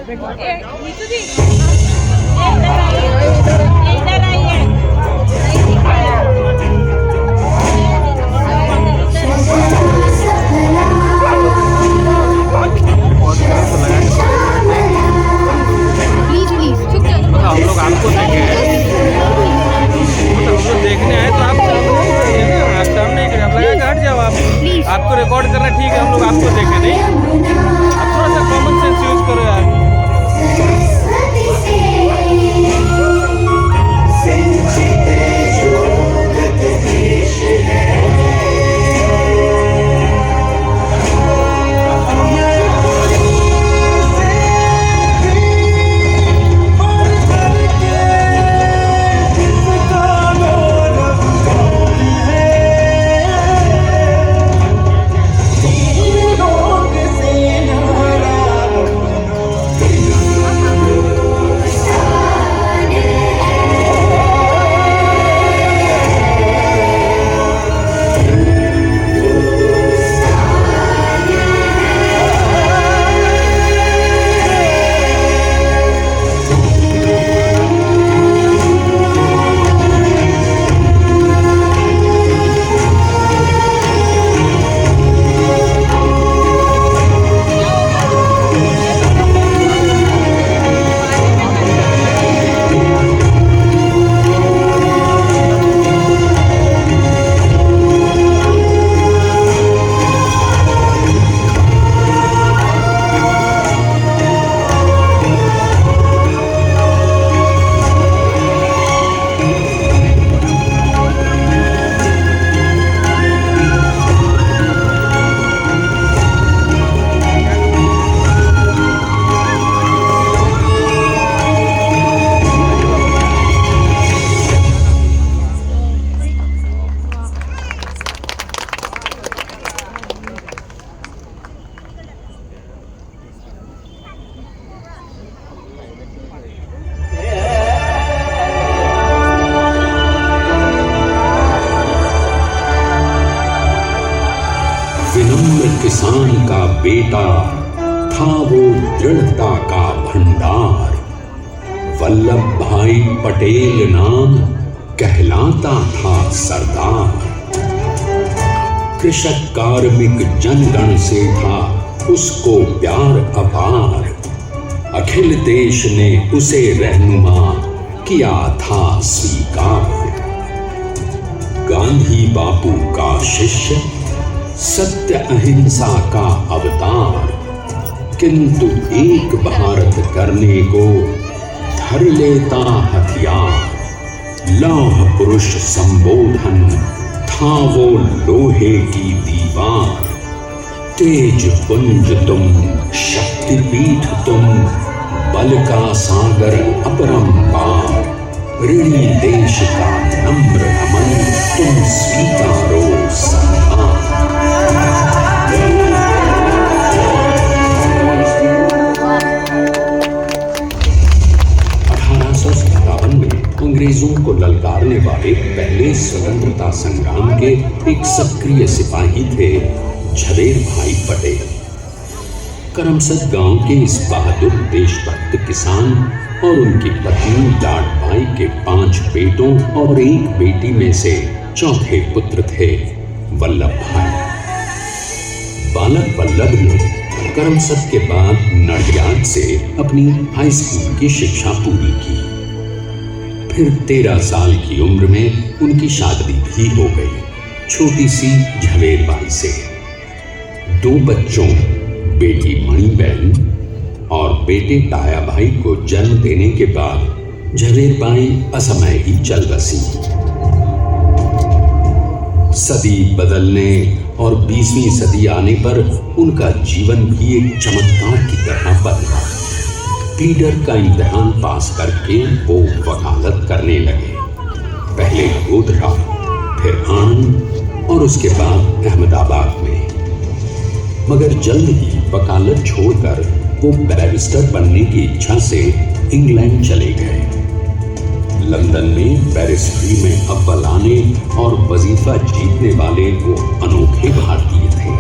हम लोग आपको देखे हम लोग देखने आए तो आप सामने ही आप लगा हट जाओ आप आपको रिकॉर्ड करना ठीक है हम लोग आपको देखे नहीं आप थोड़ा सा कॉमन सेंस यूज करो यार किसान का बेटा था वो दृढ़ता का भंडार। वल्लभ भाई पटेल नाम कहलाता था सरदार। कृषक कार्मिक जनगण से था उसको प्यार अपार। अखिल देश ने उसे रहनुमा किया था स्वीकार। गांधी बापू का शिष्य, सत्य अहिंसा का अवतार, किंतु एक भारत करने को धर लेता हथियार। लौह पुरुष संबोधन था वो लोहे की दीवार। तेज पुंज तुम, शक्तिपीठ तुम, बल का सागर अपरंपार। ऋणी देश का नम्र नमन तुम स्वीकारो सम्मान। 1857 में अंग्रेजों को ललकारने वाले पहले स्वतंत्रता संग्राम के एक सक्रिय सिपाही थे झवेर भाई पटेल। करमसद गांव के इस बहादुर देशभक्त किसान और उनकी पत्नी डाट भाई के 5 बेटों और 1 बेटी में से चौथे पुत्र थे वल्लभ भाई। बालक वल्लभ ने करमसद के बाद नडियाद से अपनी हाई स्कूल की शिक्षा पूरी की। फिर 13 साल की उम्र में उनकी शादी भी हो गई, छोटी सी झवेर बाई से। 2 बच्चों, बेटी मणिबेन और बेटे टाया भाई को जन्म देने के बाद झवेर बाई असमय ही चल बसी। सदी बदलने और 20वीं सदी आने पर उनका जीवन भी एक चमत्कार की तरह बदला। प्लीडर का इम्तिहान पास करके वो वकालत करने लगे। पहले गोधरा, फिर आनंद और उसके बाद अहमदाबाद में। मगर जल्द ही वकालत छोड़कर वो बैरिस्टर बनने की इच्छा से इंग्लैंड चले गए। लंदन में बैरिस्ट्री में अव्वल आने और वजीफा जीतने वाले वो अनोखे भारतीय थे।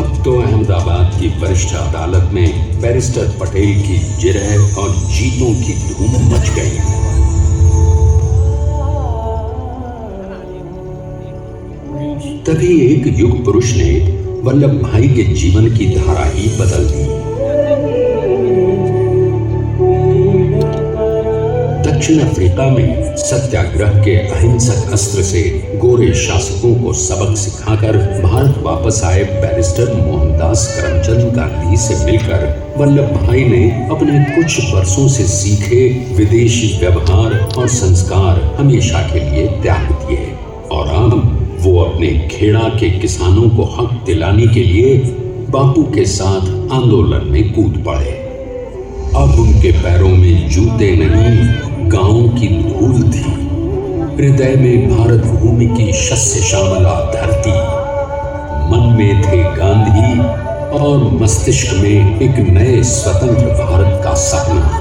अब तो अहमदाबाद की वरिष्ठ अदालत में बैरिस्टर पटेल की जिरह और जीतों की धूम मच गई। तभी एक युग पुरुष ने वल्लभ भाई के जीवन की धारा ही बदल दी। दक्षिण अफ्रीका में सत्याग्रह के अहिंसक अस्त्र से गोरे शासकों को सबक सिखाकर भारत वापस आए बैरिस्टर मोहनदास करमचंद गांधी से मिलकर वल्लभ भाई ने अपने कुछ वर्षों से सीखे विदेशी व्यवहार और संस्कार हमेशा के लिए त्याग दिए और अब वो अपने खेड़ा के किसानों को हक दिलाने के लिए बापू के साथ आंदोलन में कूद पड़े। अब उनके पैरों में जूते नहीं, गांव की धूल थी। हृदय में भारत भूमि की शस्य श्यामला धरती, मन में थे गांधी और मस्तिष्क में एक नए स्वतंत्र भारत का सपना।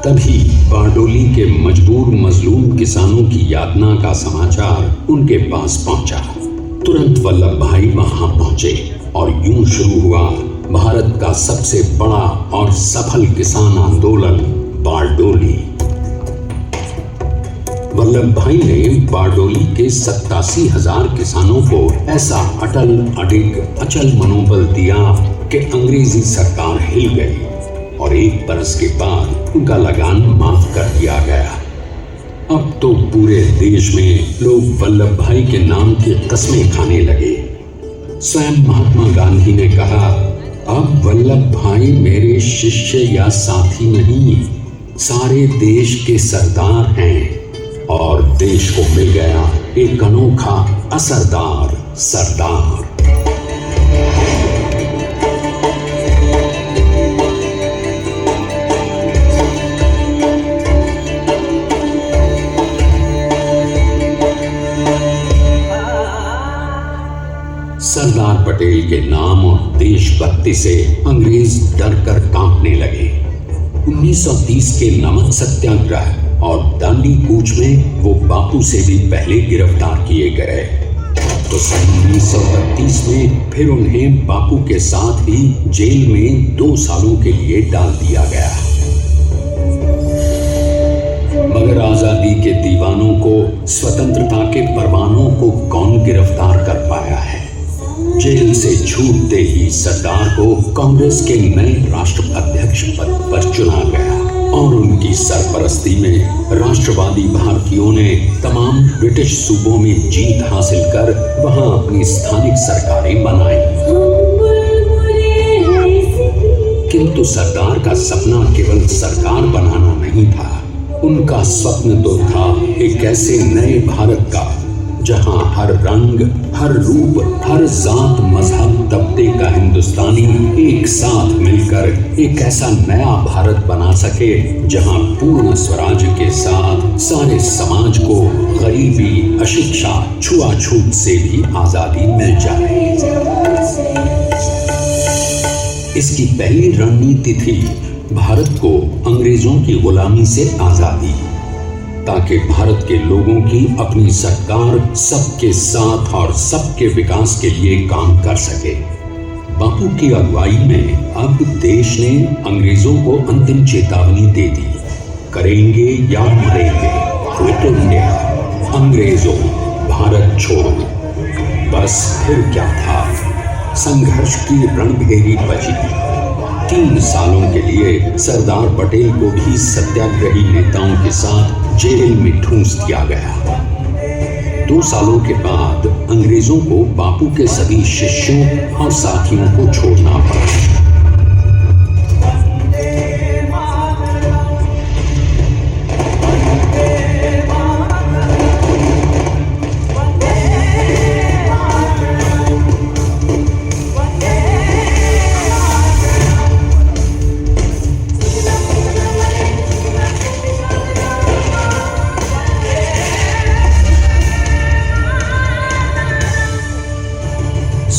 तभी बारडोली के मजबूर मजलूम किसानों की यातना का समाचार उनके पास पहुंचा। तुरंत वल्लभ भाई वहां पहुंचे और यूं शुरू हुआ भारत का सबसे बड़ा और सफल किसान आंदोलन बारडोली। वल्लभ भाई ने बारडोली के 87,000 किसानों को ऐसा अटल अडिग अचल मनोबल दिया कि अंग्रेजी सरकार हिल गई और एक बरस के बाद उनका लगान माफ कर दिया गया। अब तो पूरे देश में लोग वल्लभ भाई के नाम की कस्में खाने लगे। स्वयं महात्मा गांधी ने कहा, अब वल्लभ भाई मेरे शिष्य या साथी नहीं, सारे देश के सरदार हैं और देश को मिल गया एक अनोखा असरदार सरदार। सरदार पटेल के नाम और देशभक्ति से अंग्रेज डर कर कांपने लगे। 1930 के नमक सत्याग्रह और दांडी कूच में वो बापू से भी पहले गिरफ्तार किए गए तो सन 1932 में फिर उन्हें बापू के साथ ही जेल में 2 सालों के लिए डाल दिया गया। मगर आजादी के दीवानों को, स्वतंत्रता के परवानों को कौन गिरफ्तार कर पाया है। जेल से छूटते ही सरदार को कांग्रेस के नए राष्ट्र अध्यक्ष पद पर चुना गया और उनकी सरपरस्ती में राष्ट्रवादी भारतीयों ने तमाम ब्रिटिश सूबों में जीत हासिल कर वहां अपनी स्थानिक सरकारें बनाई। किंतु सरदार का सपना केवल सरकार बनाना नहीं था, उनका स्वप्न तो था एक ऐसे नए भारत का जहां हर रंग, हर रूप, हर जात, मजहब, तबके का हिंदुस्तानी एक साथ मिलकर एक ऐसा नया भारत बना सके जहां पूर्ण स्वराज के साथ सारे समाज को गरीबी, अशिक्षा, छुआछूत से भी आजादी मिल जाए। इसकी पहली रणनीति थी भारत को अंग्रेजों की गुलामी से आजादी, ताकि भारत के लोगों की अपनी सरकार सबके साथ और सबके विकास के लिए काम कर सके। बापू की अगुवाई में अब देश ने अंग्रेजों को अंतिम चेतावनी दे दी, करेंगे या मरेंगे, क्विट इंडिया, अंग्रेजों भारत छोड़ो। बस फिर क्या था, संघर्ष की रणभेरी बची। 3 सालों के लिए सरदार पटेल को भी सत्याग्रही नेताओं के साथ जेल में ठूंस दिया गया। 2 सालों के बाद अंग्रेजों को बापू के सभी शिष्यों और साथियों को छोड़ना पड़ा।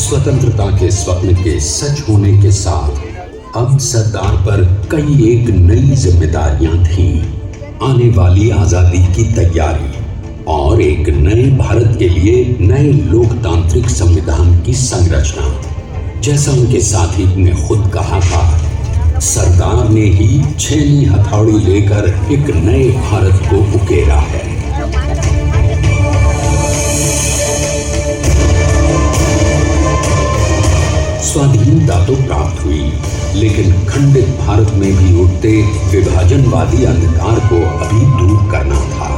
स्वतंत्रता के स्वप्न के सच होने के साथ अब सरदार पर कई एक नई जिम्मेदारियां थीं। आने वाली आजादी की तैयारी और एक नए भारत के लिए नए लोकतांत्रिक संविधान की संरचना। जैसा उनके साथी ने खुद कहा था, सरदार ने ही छेनी हथौड़ी लेकर एक नए भारत को उकेरा है। स्वाधीनता तो प्राप्त हुई, लेकिन खंडित भारत में भी उठते विभाजनवादी अंधकार को अभी दूर करना था।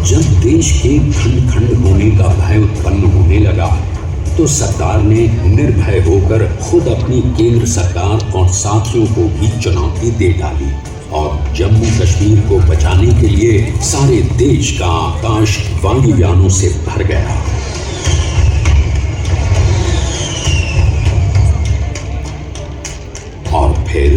जब देश के खंड खंड होने का भय उत्पन्न होने लगा, तो सरदार ने निर्भय होकर खुद अपनी केंद्र सरकार और साथियों को भी चुनौती दे डाली और जम्मू कश्मीर को बचाने के लिए सारे देश का आकाश वायुयानों से भर गया। और फिर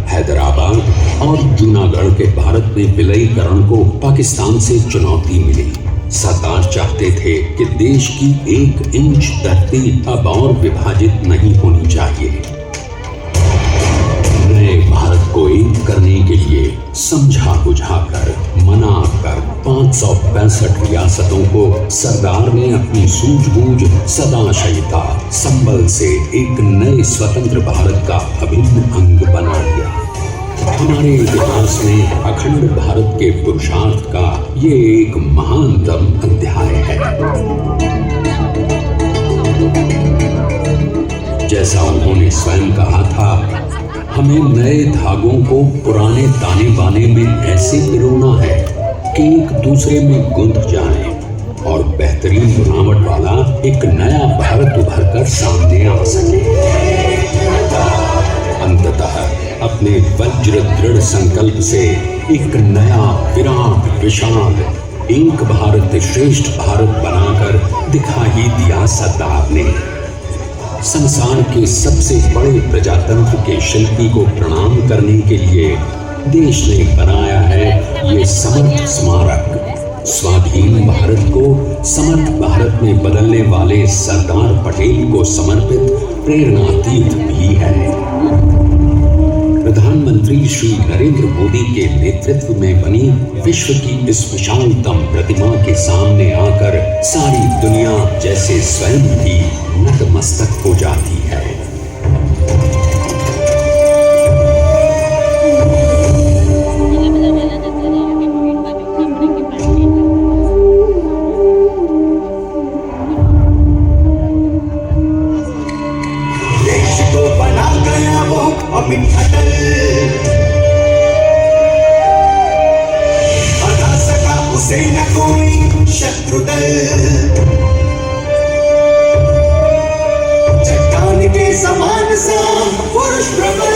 हैदराबाद और जूनागढ़ के भारत में विलयीकरण को पाकिस्तान से चुनौती मिली। सरदार चाहते थे कि देश की 1 इंच धरती अब और विभाजित नहीं होनी चाहिए। नए भारत को एक करने के लिए समझा बुझाकर मनाकर 565 रियासतों को सरदार ने अपनी सूझबूझ सदाशयता संबल से एक नए स्वतंत्र भारत का अभिन्न अंग बना दिया। हमारे इतिहास में अखंड भारत के पुरुषार्थ का ये एक महानतम अध्याय है। जैसा उन्होंने स्वयं कहा था, हमें नए धागों को पुराने ताने बाने में ऐसे पिरोना है कि एक दूसरे में गुंथ जाए और बेहतरीन बनावट वाला एक नया भारत उभर कर सामने आ सके। अंततः अपने वज्र दृढ़ संकल्प से एक नया विराट विशाल एक भारत श्रेष्ठ भारत बनाकर दिखा ही दिया सरदार ने। संसार के सबसे बड़े प्रजातंत्र के शिल्पी को प्रणाम करने के लिए देश ने बनाया है ये समर्थ स्मारक। स्वाधीन भारत को समर्थ भारत में बदलने वाले सरदार पटेल को समर्पित प्रेरणातीत भी है। प्रधानमंत्री श्री नरेंद्र मोदी के नेतृत्व में बनी विश्व की इस विशालतम प्रतिमा के सामने आकर सारी दुनिया जैसे स्वयं भी नतमस्तक हो जाती है। देश को बना गया वो अमित अटल, हरा सका उसे न कोई शत्रु दल। चट्टान के समान सा पुरुष प्रबल,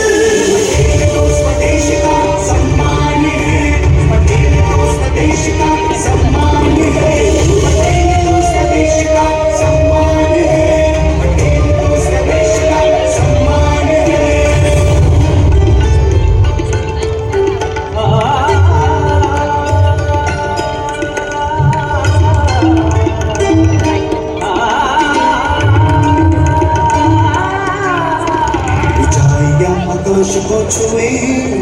पटेल तो स्वदेश का सम्मान है, पटेल तो स्वदेश का सम्मान है, पटेल तो स्वदेश का सम्मान है, पटेल तो स्वदेश का सम्मान है। ऊंचाइयां आकाश को छुए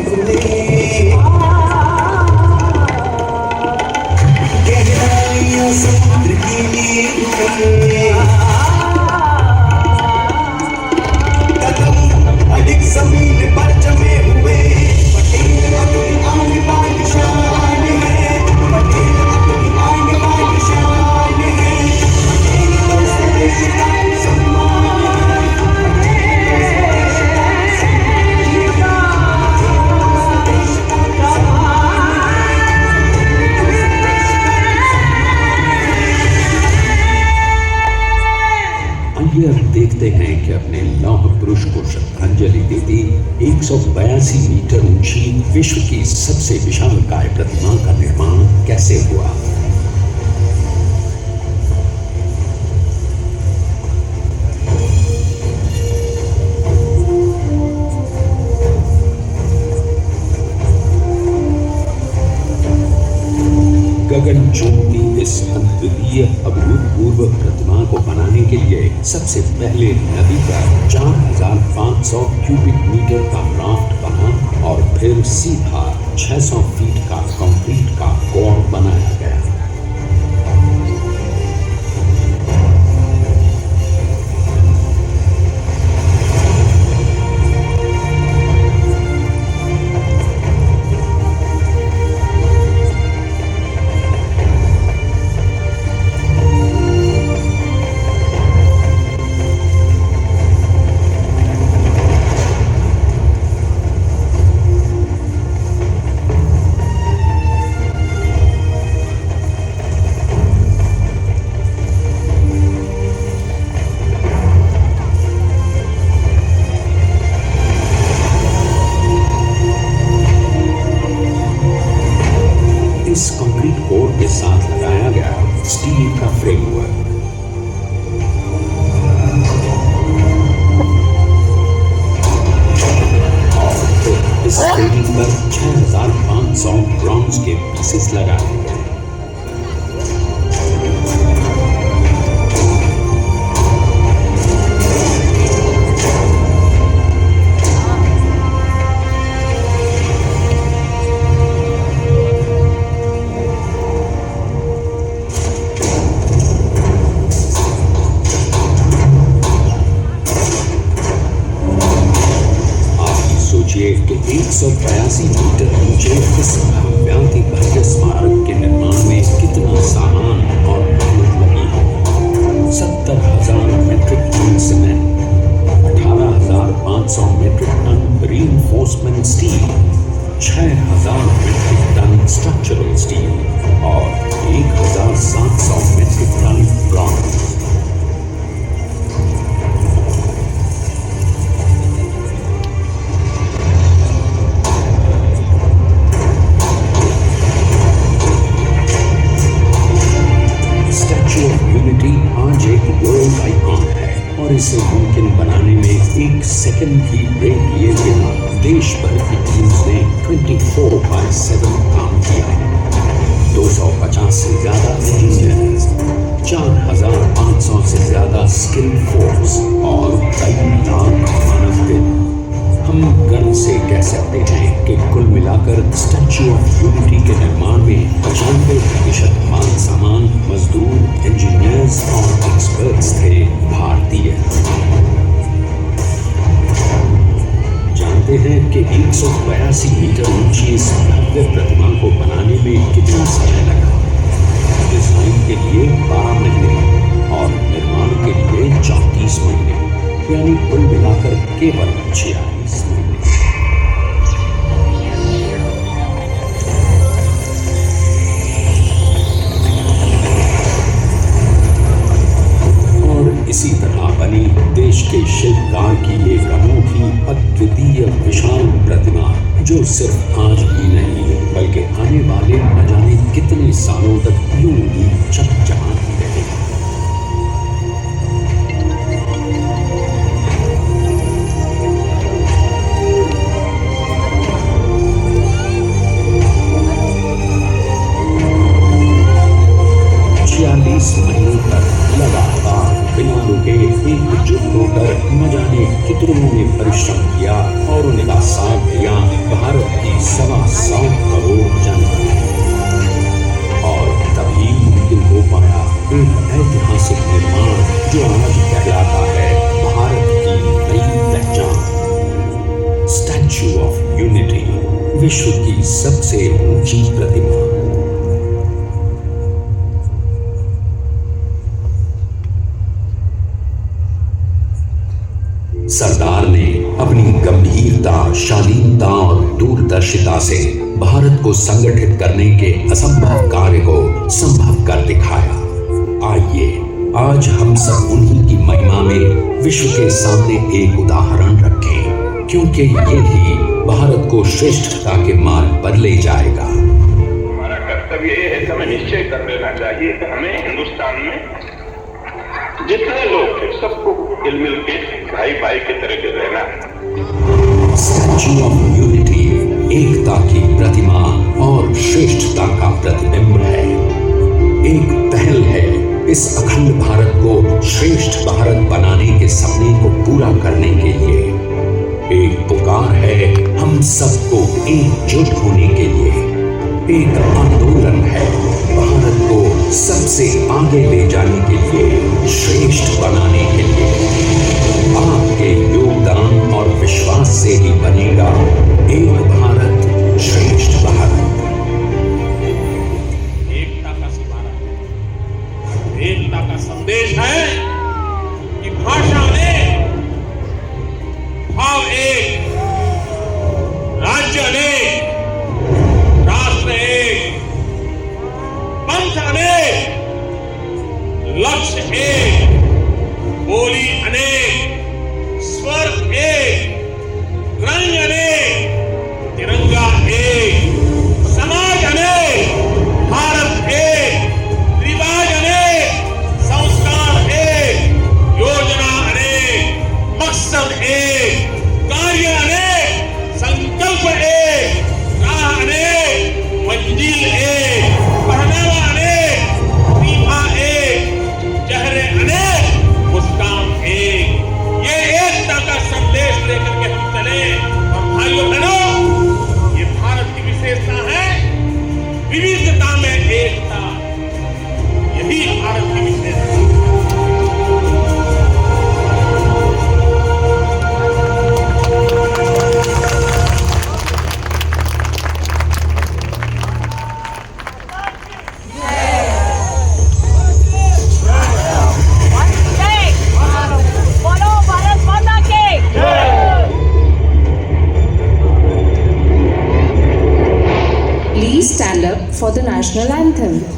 हुए, गहराइयां समुद्र की ली हुए, कदम अधिक जमीन पर जमे हुए, पटेल अपनी आन बान शान है, पटेल अपनी आन बान शान है, पटेल तो स्वदेश का सम्मान है, पटेल तो स्वदेश का सम्मान आइए अब देखते हैं कि अपने लौह पुरुष को श्रद्धांजलि देती 182 मीटर ऊंची विश्व की सबसे विशालकाय प्रतिमा का निर्माण कैसे हुआ। गगनचुंबी इस अद्वितीय अभूतपूर्व प्रतिमा को बनाने के लिए सबसे पहले नदी का 4500 क्यूबिक मीटर का राफ्ट बना और फिर सीधा 600 फीट का कंक्रीट का कोर बनाया गया। लीजिए कि 182 मीटर ऊंचे इस भव्याति भव्य स्मारक के निर्माण में कितना सामान और मेहनत लगी है। 70,000 metric ton cement, 18,500 metric ton reinforcement steel, 6,000 metric ton structural steel और 1,700 metric ton bronze. Statue of Unity आज एक वर्ल्ड आइकॉन है और इसे मुमकिन बनाने में एक सेकंड भी ब्रेक लिए बिना देश भर की टीम्स ने 24/7 काम किया। 250 से ज्यादा इंजीनियर्स, 4,500 से ज्यादा स्किल फोर्स और कई लाख मानव दिन। हम गर्व से कह सकते हैं कि कुल मिलाकर स्टैच्यू ऑफ यूनिटी के निर्माण में 95% माल सामान, मजदूर, इंजीनियर्स और एक्सपर्ट्स थे भारतीय। जानते हैं कि 182 मीटर ऊंची इस भव्य प्रतिमा को बनाने में कितना समय लगा। डिजाइन के लिए 12 महीने और निर्माण के लिए 34 महीने, यानी कुल मिलाकर केवल 46 महीने। और इसी तरह बनी देश के शिल्पकार की एक अनोखी, अद्वितीय, विशाल प्रतिमा, जो सिर्फ आज ही नहीं बल्कि आने वाले न जाने कितने सालों तक यूं ही चमचमाती रहेगी। महीनों तक लगातार बिना रुके एकजुट होकर न जाने कितनों ने परिश्रम किया और उनका साथ दिया भारत की 125 करोड़ जनता ने। और तभी मुमकिन हो पाया एक ऐतिहासिक निर्माण जो आज कहलाता है भारत की नई पहचान। स्टैच्यू ऑफ यूनिटी, विश्व की सबसे ऊंची प्रतिमा। सरदार ने अपनी गंभीरता, शालीनता और दूरदर्शिता से भारत को संगठित करने के असंभव कार्य को संभव कर दिखाया। आइए आज हम सब उन्हीं की महिमा में विश्व के सामने एक उदाहरण रखें, क्योंकि ये ही भारत को श्रेष्ठता के मार्ग पर ले जाएगा। हमारा कर्तव्य ये है, हमें निश्चय कर लेना चाहिए कि हमें हिंदुस्तान में जितने लोग थे सबको मिल के भाई भाई की तरह के रहना है। स्टैच्यू ऑफ यूनिटी एकता की प्रतिमा और श्रेष्ठता का प्रतिबिंब है। एक पहल है इस अखंड भारत को श्रेष्ठ भारत बनाने के सपने को पूरा करने के लिए। एक पुकार है हम सबको एकजुट होने के लिए। एक आंदोलन है भारत को सबसे आगे ले जाने के लिए, श्रेष्ठ बनाने के लिए। आपके योगदान और विश्वास से ही बनेगा एक भारत श्रेष्ठ भारत। एकता का सिपारा है, एकता का संदेश है कि भाषा एक, भाव एक, राज्य अनेक, राष्ट्र एक, पंथ अनेक, लक्ष्य एक, बोली national anthem.